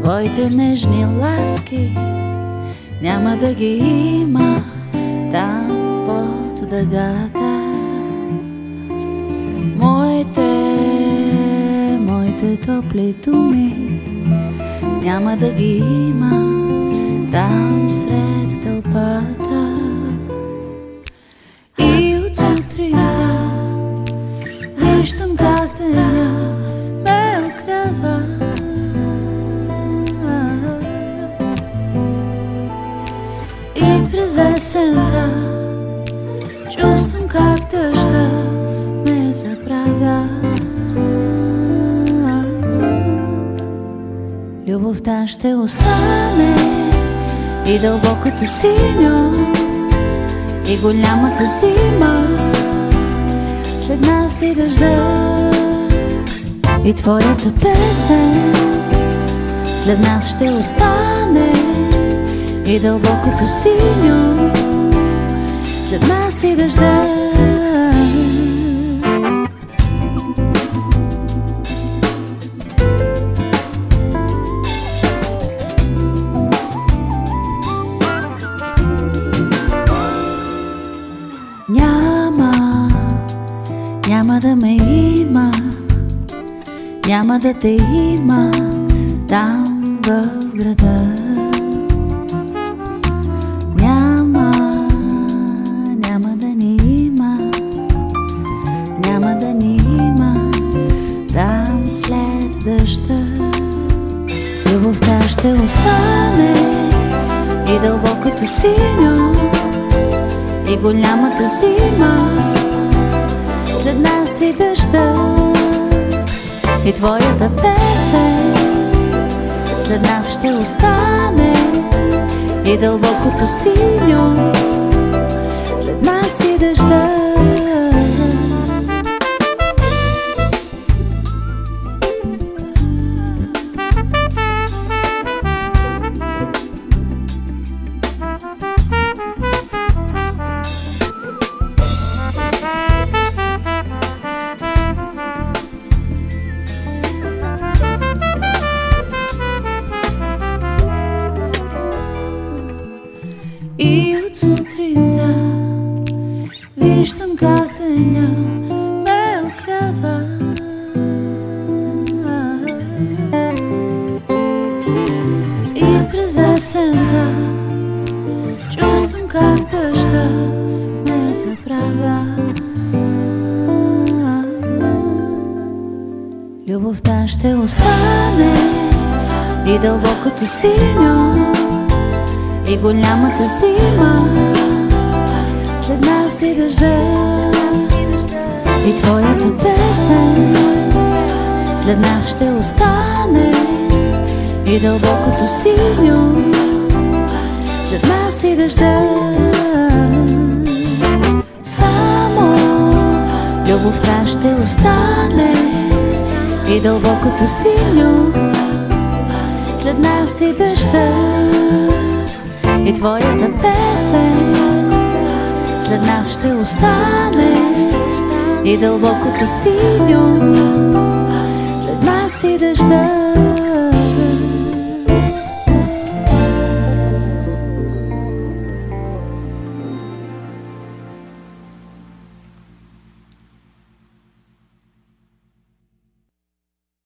Твоите нежни ласки няма да ги има там под дъгата. Моите топли думи няма да ги има там сред тълпата. И от сутринта виждам как деня ме огрява. И през есента чувствам как дъжда ме забравя. Любовта ще остане и дълбокото синьо, и голямата зима, след нас и дъжда, и твоята песен след нас ще остане, и дълбокото синьо, след нас и дъжда. Няма да ме има, няма да те има там в града. Няма да ни има, няма да ни има там след дъжда. Любовта ще остане и дълбокото синьо, и голямата зима, след нас и дъжда, и твоята песен след нас ще остане, и дълбокото синьо, след нас и дъжда. И от сутринта виждам как деня ме огрява. И през есента чувствам как дъжда ме забравя. Любовта ще остане и дълбокото синьо, и голямата зима, след нас и дъжда, и твоята песен след нас ще остане, и дълбокото синьо, след нас и дъжда. Само любовта ще остане и дълбокото синьо, след нас и дъжда, и твоята песен след нас ще остане, и дълбокото синьо, след нас и дъжда.